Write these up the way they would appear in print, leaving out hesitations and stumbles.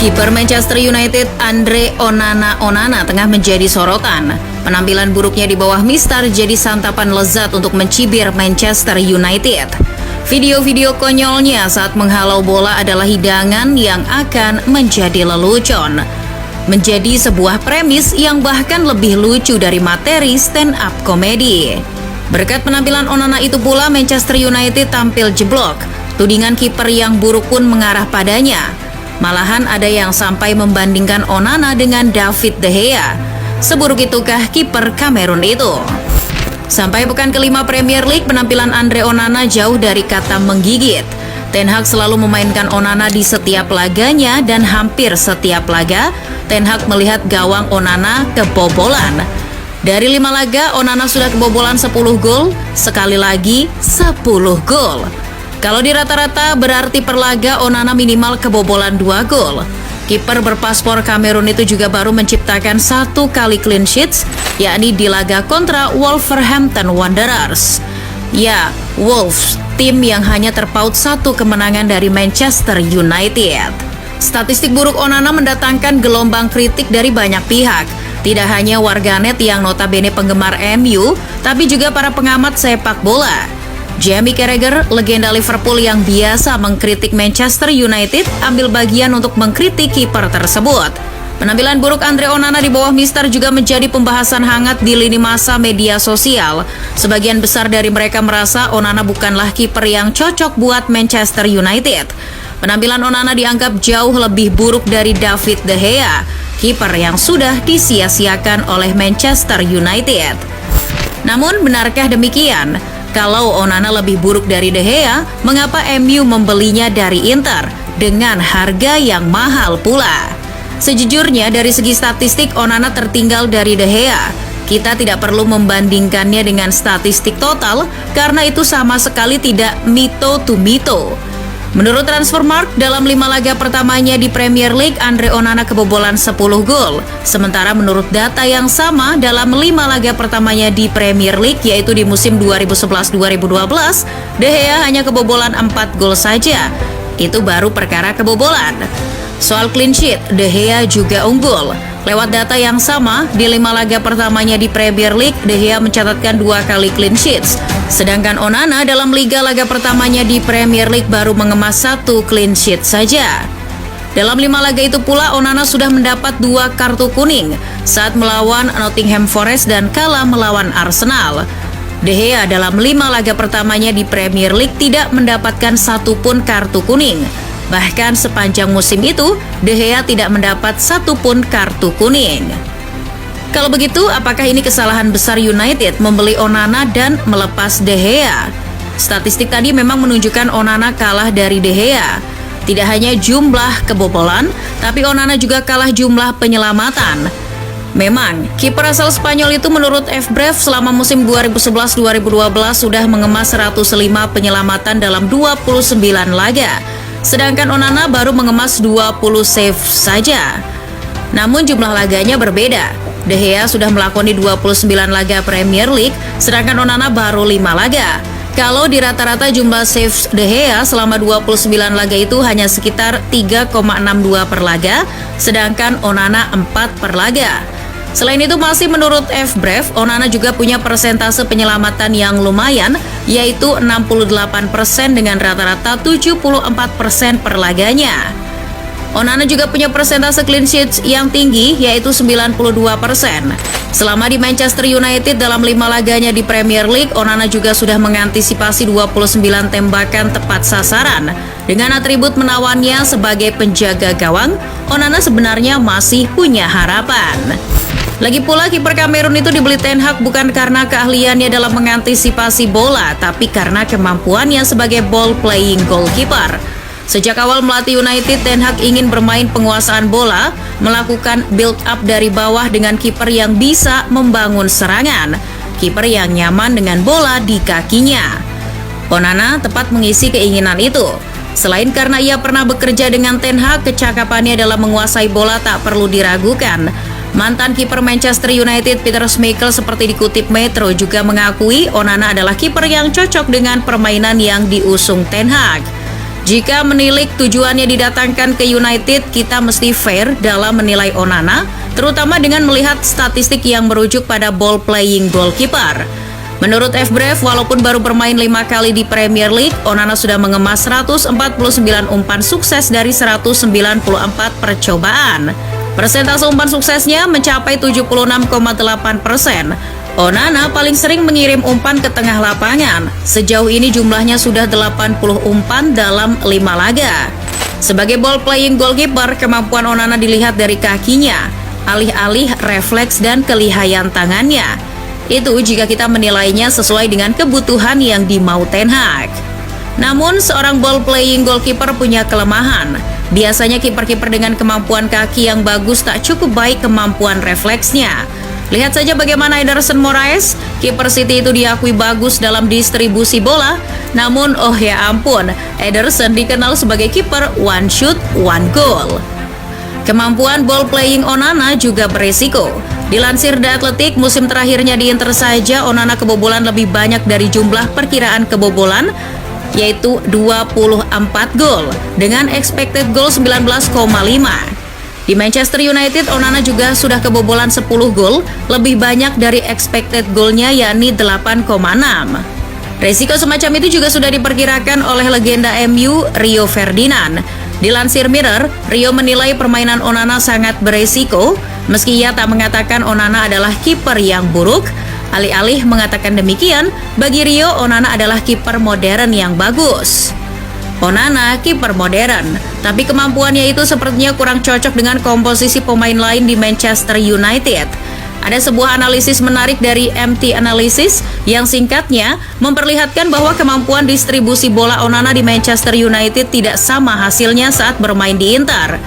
Kiper Manchester United Andre Onana tengah menjadi sorotan. Penampilan buruknya di bawah Mister jadi santapan lezat untuk mencibir Manchester United. Video-video konyolnya saat menghalau bola adalah hidangan yang akan menjadi lelucon. Menjadi sebuah premis yang bahkan lebih lucu dari materi stand-up komedi. Berkat penampilan Onana itu pula Manchester United tampil jeblok. Tudingan kiper yang buruk pun mengarah padanya. Malahan ada yang sampai membandingkan Onana dengan David De Gea. Seburuk itukah kiper Kamerun itu? Sampai pekan kelima Premier League, penampilan Andre Onana jauh dari kata menggigit. Ten Hag selalu memainkan Onana di setiap laganya dan hampir setiap laga, Ten Hag melihat gawang Onana kebobolan. Dari 5 laga, Onana sudah kebobolan 10 gol, sekali lagi 10 gol. Kalau di rata-rata berarti per laga Onana minimal kebobolan 2 gol. Kiper berpaspor Kamerun itu juga baru menciptakan 1 kali clean sheets, yakni di laga kontra Wolverhampton Wanderers. Ya, Wolves, tim yang hanya terpaut 1 kemenangan dari Manchester United. Statistik buruk Onana mendatangkan gelombang kritik dari banyak pihak. Tidak hanya warganet yang notabene penggemar MU, tapi juga para pengamat sepak bola. Jamie Carragher, legenda Liverpool yang biasa mengkritik Manchester United, ambil bagian untuk mengkritik kiper tersebut. Penampilan buruk Andre Onana di bawah Mister juga menjadi pembahasan hangat di lini masa media sosial. Sebagian besar dari mereka merasa Onana bukanlah kiper yang cocok buat Manchester United. Penampilan Onana dianggap jauh lebih buruk dari David De Gea, kiper yang sudah disia-siakan oleh Manchester United. Namun, benarkah demikian? Kalau Onana lebih buruk dari De Gea, mengapa MU membelinya dari Inter dengan harga yang mahal pula? Sejujurnya dari segi statistik Onana tertinggal dari De Gea. Kita tidak perlu membandingkannya dengan statistik total karena itu sama sekali tidak mito to mito. Menurut Transfermarkt, dalam 5 laga pertamanya di Premier League, Andre Onana kebobolan 10 gol. Sementara menurut data yang sama, dalam 5 laga pertamanya di Premier League, yaitu di musim 2011-2012, De Gea hanya kebobolan 4 gol saja. Itu baru perkara kebobolan. Soal clean sheet, De Gea juga unggul. Lewat data yang sama, di 5 laga pertamanya di Premier League, De Gea mencatatkan 2 kali clean sheets. Sedangkan Onana dalam liga laga pertamanya di Premier League baru mengemas 1 clean sheet saja. Dalam 5 laga itu pula, Onana sudah mendapat 2 kartu kuning saat melawan Nottingham Forest dan kalah melawan Arsenal. De Gea dalam 5 laga pertamanya di Premier League tidak mendapatkan 1 pun kartu kuning. Bahkan sepanjang musim itu, De Gea tidak mendapat 1 pun kartu kuning. Kalau begitu, apakah ini kesalahan besar United membeli Onana dan melepas De Gea? Statistik tadi memang menunjukkan Onana kalah dari De Gea. Tidak hanya jumlah kebobolan, tapi Onana juga kalah jumlah penyelamatan. Memang, kiper asal Spanyol itu menurut FBref selama musim 2011-2012 sudah mengemas 105 penyelamatan dalam 29 laga. Sedangkan Onana baru mengemas 20 save saja. Namun jumlah laganya berbeda. De Gea sudah melakoni 29 laga Premier League, sedangkan Onana baru 5 laga. Kalau di rata-rata jumlah saves De Gea selama 29 laga itu hanya sekitar 3,62 per laga, sedangkan Onana 4 per laga. Selain itu masih menurut FBref, Onana juga punya persentase penyelamatan yang lumayan, yaitu 68% dengan rata-rata 74% per laganya. Onana juga punya persentase clean sheets yang tinggi, yaitu 92%. Selama di Manchester United dalam 5 laganya di Premier League, Onana juga sudah mengantisipasi 29 tembakan tepat sasaran. Dengan atribut menawannya sebagai penjaga gawang, Onana sebenarnya masih punya harapan. Lagi pula, kiper Kamerun itu dibeli Ten Hag bukan karena keahliannya dalam mengantisipasi bola, tapi karena kemampuannya sebagai ball playing goalkeeper. Sejak awal melatih United, Ten Hag ingin bermain penguasaan bola, melakukan build up dari bawah dengan kiper yang bisa membangun serangan, kiper yang nyaman dengan bola di kakinya. Onana tepat mengisi keinginan itu. Selain karena ia pernah bekerja dengan Ten Hag, kecakapannya dalam menguasai bola tak perlu diragukan. Mantan kiper Manchester United Peter Schmeichel seperti dikutip Metro juga mengakui Onana adalah kiper yang cocok dengan permainan yang diusung Ten Hag. Jika menilik tujuannya didatangkan ke United, kita mesti fair dalam menilai Onana, terutama dengan melihat statistik yang merujuk pada ball playing goalkeeper. Menurut FBref, walaupun baru bermain 5 kali di Premier League, Onana sudah mengemas 149 umpan sukses dari 194 percobaan. Persentase umpan suksesnya mencapai 76,8%. Onana paling sering mengirim umpan ke tengah lapangan. Sejauh ini jumlahnya sudah 80 umpan dalam 5 laga. Sebagai ball playing goalkeeper, kemampuan Onana dilihat dari kakinya, alih-alih refleks dan kelihayan tangannya. Itu jika kita menilainya sesuai dengan kebutuhan yang dimau Ten Hag. Namun, seorang ball playing goalkeeper punya kelemahan. Biasanya kiper-kiper dengan kemampuan kaki yang bagus tak cukup baik kemampuan refleksnya. Lihat saja bagaimana Ederson Moraes, kiper City itu diakui bagus dalam distribusi bola. Namun, oh ya ampun, Ederson dikenal sebagai kiper one shoot, one goal. Kemampuan ball playing Onana juga beresiko. Dilansir The Athletic, musim terakhirnya di Inter saja Onana kebobolan lebih banyak dari jumlah perkiraan kebobolan, yaitu 24 gol dengan expected goal 19,5. Di Manchester United, Onana juga sudah kebobolan 10 gol, lebih banyak dari expected goalnya yakni 8,6. Resiko semacam itu juga sudah diperkirakan oleh legenda MU Rio Ferdinand. Dilansir Mirror, Rio menilai permainan Onana sangat beresiko, meski ia tak mengatakan Onana adalah kiper yang buruk. Alih-alih mengatakan demikian, bagi Rio, Onana adalah kiper modern yang bagus. Onana kiper modern, tapi kemampuannya itu sepertinya kurang cocok dengan komposisi pemain lain di Manchester United. Ada sebuah analisis menarik dari MT Analysis yang singkatnya memperlihatkan bahwa kemampuan distribusi bola Onana di Manchester United tidak sama hasilnya saat bermain di Inter.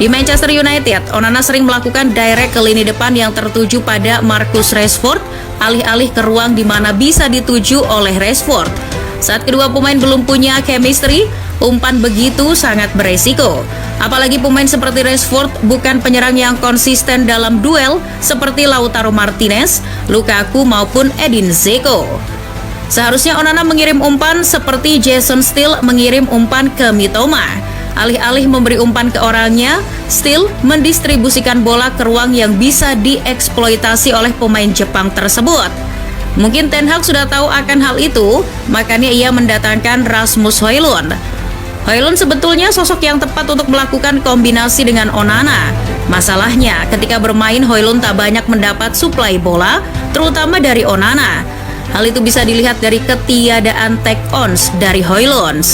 Di Manchester United, Onana sering melakukan direct ke lini depan yang tertuju pada Marcus Rashford, alih-alih ke ruang di mana bisa dituju oleh Rashford. Saat kedua pemain belum punya chemistry, umpan begitu sangat beresiko. Apalagi pemain seperti Rashford bukan penyerang yang konsisten dalam duel seperti Lautaro Martinez, Lukaku maupun Edin Dzeko. Seharusnya Onana mengirim umpan seperti Jason Steele mengirim umpan ke Mitoma. Alih-alih memberi umpan ke orangnya, Steele mendistribusikan bola ke ruang yang bisa dieksploitasi oleh pemain Jepang tersebut. Mungkin Ten Hag sudah tahu akan hal itu, makanya ia mendatangkan Rasmus Højlund. Højlund sebetulnya sosok yang tepat untuk melakukan kombinasi dengan Onana. Masalahnya, ketika bermain Højlund tak banyak mendapat suplai bola, terutama dari Onana. Hal itu bisa dilihat dari ketiadaan take-ons dari Højlund.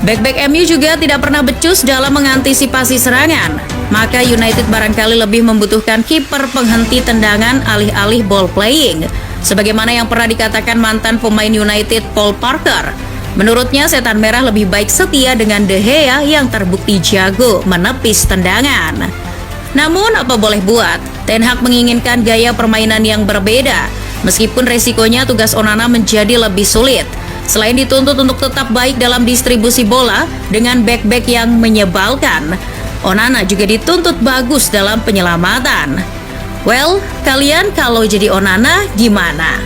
Back-back MU juga tidak pernah becus dalam mengantisipasi serangan. Maka United barangkali lebih membutuhkan kiper penghenti tendangan alih-alih ball playing. Sebagaimana yang pernah dikatakan mantan pemain United Paul Parker. Menurutnya setan merah lebih baik setia dengan De Gea yang terbukti jago menepis tendangan. Namun apa boleh buat, Ten Hag menginginkan gaya permainan yang berbeda. Meskipun resikonya tugas Onana menjadi lebih sulit. Selain dituntut untuk tetap baik dalam distribusi bola dengan back-back yang menyebalkan, Onana juga dituntut bagus dalam penyelamatan. Well, kalian kalau jadi Onana gimana?